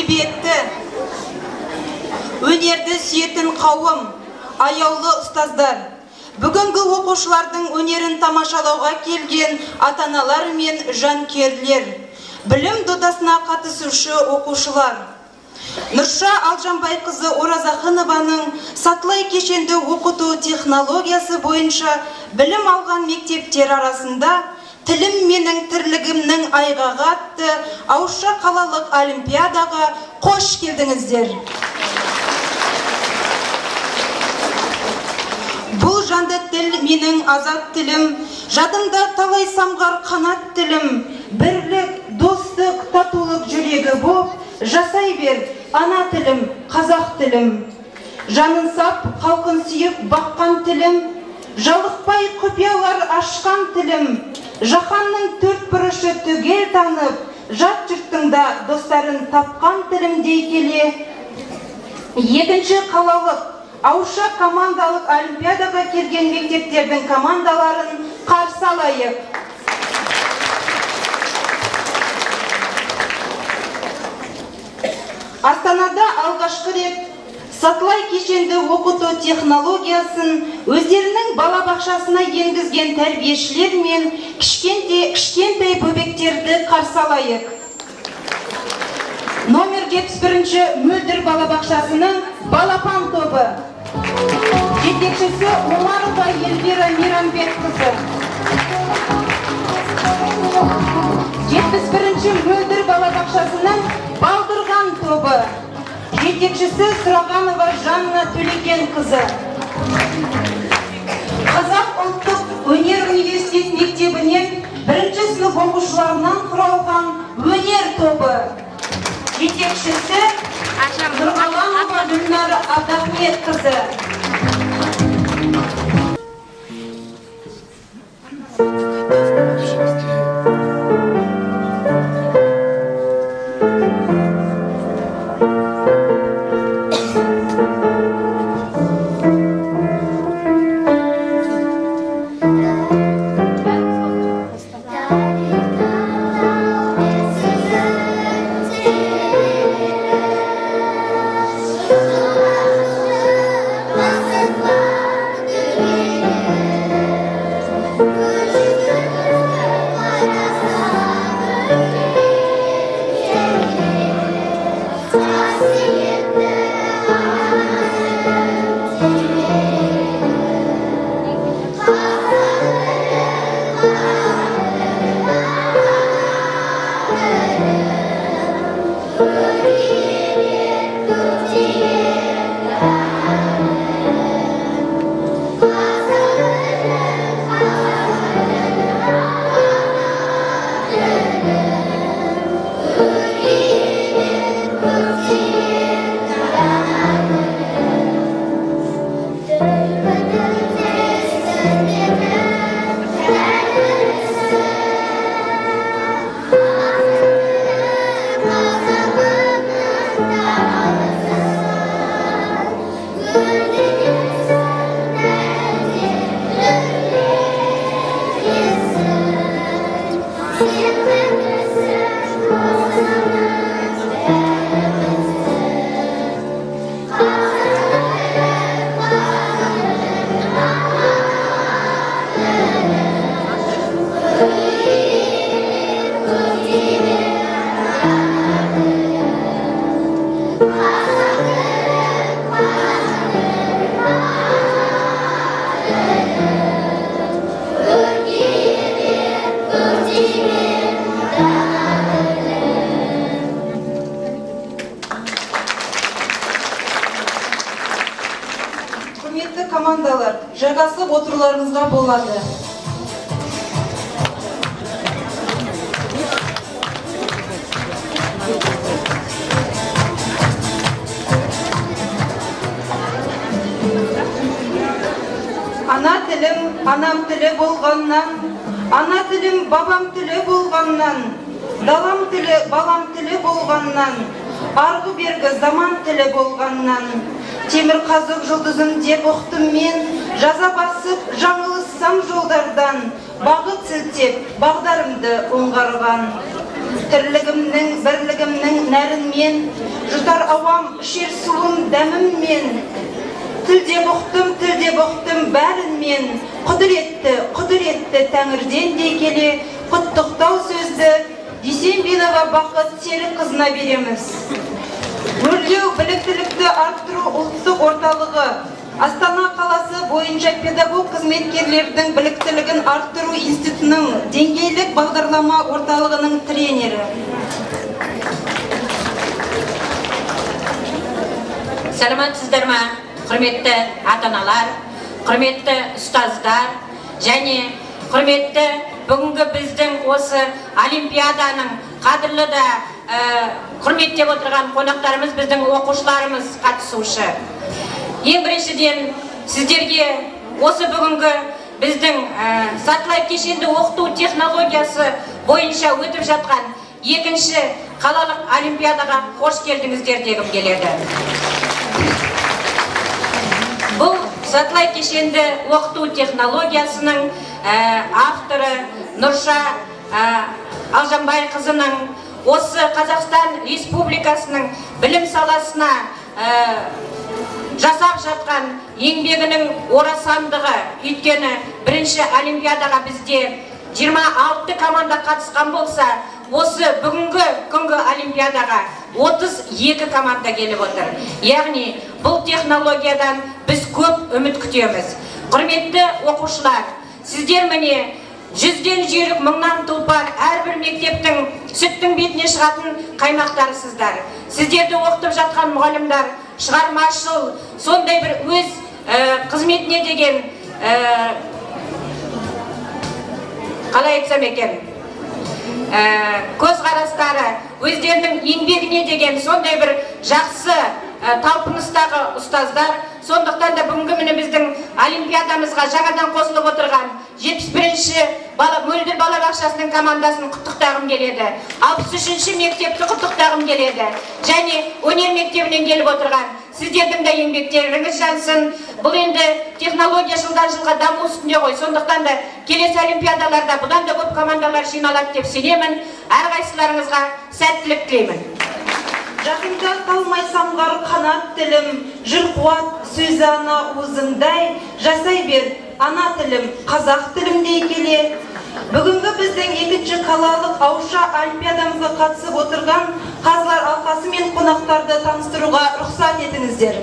әдебиетті, өнерді сүйетін қауым, аяулы ұстаздар, бүгінгі оқушылардың өнерін тамашалауға келген ата-аналар мен жанкүйерлер, білім додасына қатысушы оқушылар. Нұрша Алжанбайқызы Оразахынованың сатылай кешенді оқыту технологиясы бойынша білім алған мектептер арасында «Тілім менің тірлігімнің айғағы» атты Ауызша қалалық олимпиадаға қош келдіңіздер. Бұл жанды тіл менің азат тілім, жадымда талай самғар қанат тілім, бірлік, достық, татулық жүрегі боп, жасай бер, ана тілім, қазақ тілім. Жанын сап, халқын сүйіп баққан тілім, жалықпай құпиялар ашқан тілім, жаһанның төрт бұрышы түгел танып, жат жұрттың да достарын тапқан тілім дей келе, екінші қалалық ауызша командалық олимпиадаға келген мектептердің командаларын қарсы алайық. Астанада алғашқы рет сатылай кешенді оқыту технологиясын өздерінің балабақшасына енгізген тәрбиешілер мен кішкентай бөбектерді қарсы алайық. Номер 71-ші Мөлдір балабақшасының балапан тобы. Жетекшісі Омарова Елвира Мейрамбекқызы. 71-ші Мөлдір балабақшасының балдырған тобы. Жетекшісі Сұрағанова Жанна Төлегенқызы. Қазақ ұлттық өнер университет мектебінен бірінші сынып оқушыларынан құралған өнер тобы. Жетекшісі Нұрғаланова Гүлнар Абдахметқызы. Командалар, жайғасып отыруларыңызға болады. Ана тілім, анам тілі болғаннан, ана тілім, бабам тілі болғаннан, далам тілі, балам тілі болғаннан, арғы бергі заман тілі болғаннан, темір қазық жұлдызым деп ұқтым мен, жаза басып жаңылыссам жолдардан, бағыт сілтеп бағдарымды оңғарған. Тірлігімнің, бірлігімнің нәрінмен, жұтар ауам шер суым дәміммен. Тілде бұқтым бәрінмен, құдіретті тәңірден де келе, құттықтау сөзді Дүйсенбинова Бақыт Серік қызына береміз. Өрлеу біліктілікті арттыру ұлттық орталығы, Астана қаласы бойынша педагог қызметкерлердің біліктілігін арттыру институтының деңгейлік бағдарлама орталығының тренері. Саламатсыздар ма, құрметті ата-аналар, құрметті ұстаздар және құрметті бүгінгі біздің осы олимпиаданың қадірлі да құрметтеп отырған қонақтарымыз, біздің оқушыларымыз қатысушы. Ең біріншіден сіздерге осы бүгінгі біздің сатылай кешенді оқыту технологиясы бойынша өтіп жатқан екінші қалалық олимпиадаға қош келдіңіздер дегім келеді. Бұл сатылай кешенді оқыту технологиясының авторы Нұрша Алжанбай қызының осы Қазақстан Республикасының білім саласына жасап жатқан еңбегінің орасандығы. Өйткені бірінші олимпиадаға бізде 26 команда қатысқан болса, осы бүгінгі күнгі олимпиадаға 32 команда келіп отыр. Яғни бұл технологиядан біз көп үміт күтеміз. Құрметті оқушылар, сіздер міне 100-ден жүйрік, 1000-нан тұлпар, әрбір мектептің сүттің бетіне шығатын қаймақтарысыздар. Сіздерді оқытып жатқан мұғалімдар шығармашыл, сондай бір өз қызметіне деген қалай айтсам екен, көзқарастары, өздерінің еңбегіне деген сондай бір жақсы талпыныстағы ұстаздар. Сондықтан да бүгінгі міне біздің олимпиадамызға жаңадан қосылып отырған 71-ші Мөлдір балабақшасының командасын құттықтағым келеді. 63-ші мектепті құттықтағым келеді. Және өнер мектебінен келіп отырған сіздердің де еңбектеріңіз жансын. Бұл енді технология жылдан жылға даму үстінде ғой. Сондықтан да келесі олимпиадаларда бұдан да көп командалар жиналады деп сенемін. Әрқайсыларыңызға сәттілік тілеймін. Жақында талмай самғар қанат тілім, жүр қуат сөзі ана уызындай, жасай бер ана тілім, қазақ тілімдей келе. Бүгінгі біздің екінші қалалық ауызша олимпиадамызға қатысып отырған қазылар алқасы мен қонақтарды таныстыруға рұқсат етіңіздер.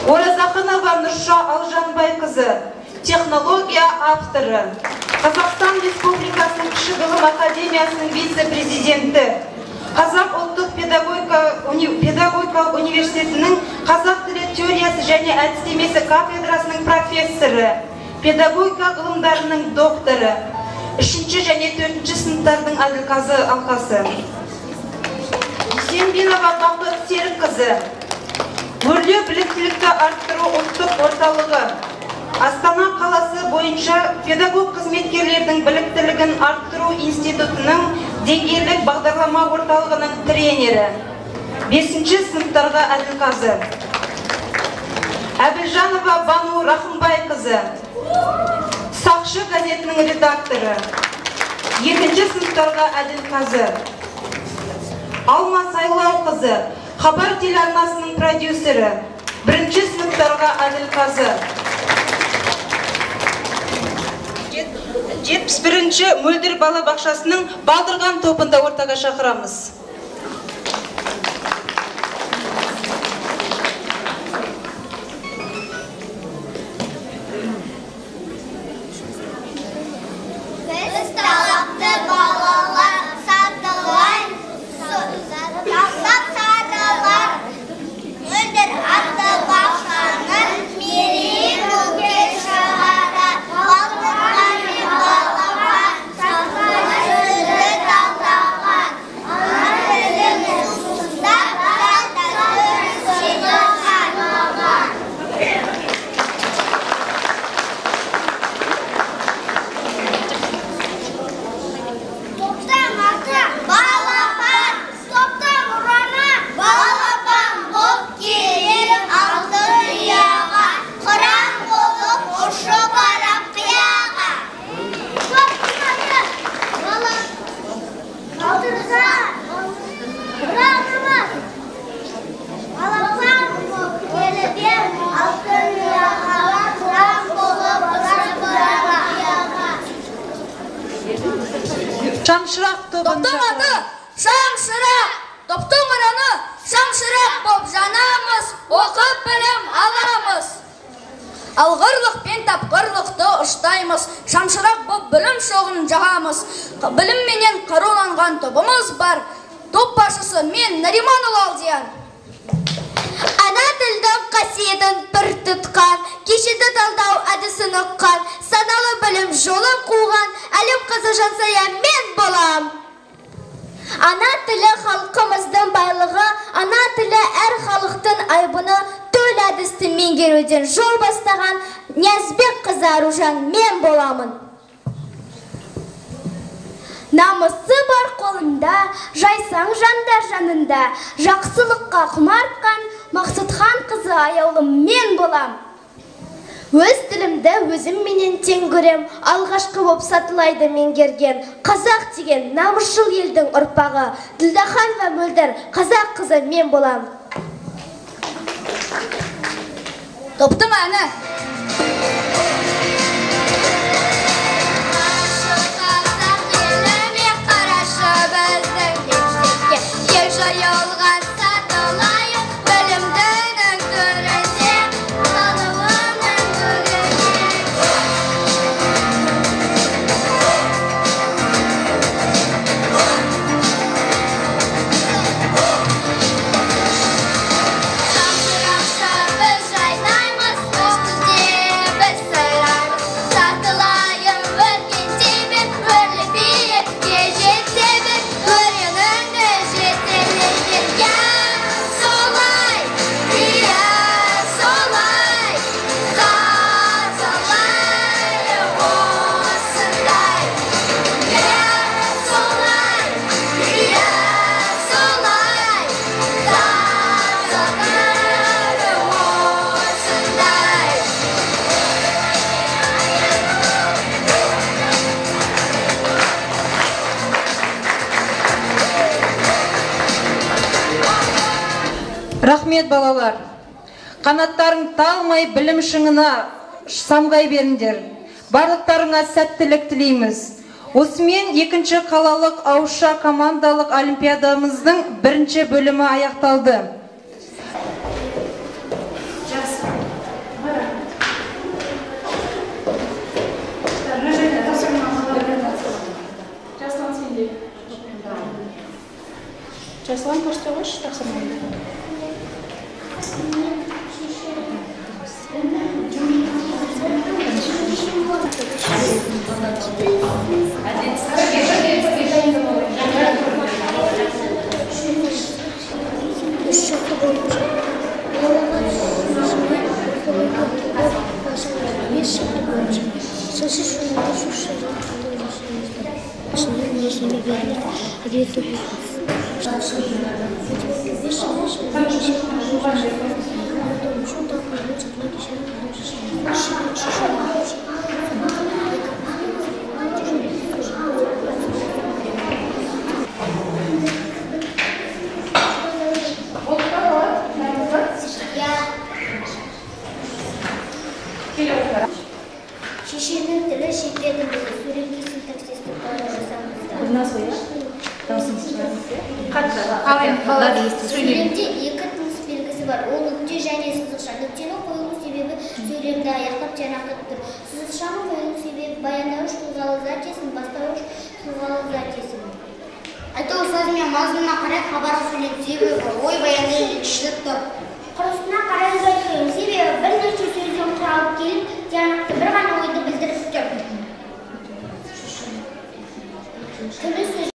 Оразақынова Нұрша Алжанбай қызы, технология авторы, Қазақстан Республикасының Кіші ғылым академиясының вице-президенті, Қазақ ұлттық педагогика университетінің қазақ тілі теориясы және әдістемесі кафедрасының профессоры, педагогика ғылымдарының докторы, 3-ші және 4-ші сыныптардың әділқазы алқасы. Дүйсенбинова Бақыт Серік қызы, өрлеу біліктілікті арттыру ұлттық орталығы, Астана қаласы бойынша педагог қызметкерлердің біліктілігін арттыру институтының деңгейлік бағдарлама орталығының тренері, 5-ші сыныптарға әділқазы. Әбілжанова Бану Рахымбай қызы, Сақшы газетінің редакторы, 2-ші сыныптарға әділқазы. Алма Сайлау қызы, Хабар телеарнасының продюсері, 1-ші сыныптарға әділқазы. 71-ші Мөлдір балабақшасының Балдырған топында ортаға шақырамыз. Thank you. Шаңшырақ тобын Топтың аты Шаңшырақ, топтың ұраны Шаңшырақ боп жанамыз, оқып білім аламыз. Алғырлықпен тапқырлықты ұштаймыз, шамшырақ боп білім шоғын жағамыз. Білімменен қаруланған тобымыз бар, топ басшысы мен Нариманұлы Алдияр. Ана тілдің қасиетін пір тұтқан, кешенді талдау әдісін ұққан, саналы білім жолын қуған, әлем қызы Жансая мен болам. Ана тілі халқымыздың байлығы, ана тілі әр халықтың айбыны, төл әдісті меңгеруден жол бастаған Ниязбек қызы Аружан мен боламын. Намысы бар қолында, жайсаң жандар жанында, жақсылыққа құмартқан Мақсұтхан қызы аяулым мен болам. Өз тілімді өзім менен тең көрем, алғашқы боп сатылайды меңгерген. Қазақ деген намысшыл елдің ұрпағы, Ділдахан ва Мөлдір қазақ қызы мен болам. Топтың әні Рахмет балалар. Қанаттарың талмай білім шыңына самғай беріңдер. Барлықтарыңа сәттілік тілейміз. Осымен екінші қалалық ауызша командалық олимпиадамыздың бірінші бөлімі аяқталды. Жаслан көрсетіңізші тақсырмайды. Шешенің тілі шекпедіңді, суретке синтаксистік талдау жасаңыздар. Сөйлемде екі тыныс белгісі бар. Ол нүкте және сызықша. Нүктені қойылу себебі сөйлемді аяқтап тиянақтап тұр. Сызықшаның қойылу себебі баяндауыш тұлғалы зат есім, бастауыш тұлғалы зат есім. Айту сөз мен мазмұнына қарай хабар сөйлем себебі ой баянды жетішілік тұр. Құрысына қарай сөйлем себебі бірнеше сөзден құралып келіп, тиянақты бір ғана ойды білдіріп тұр.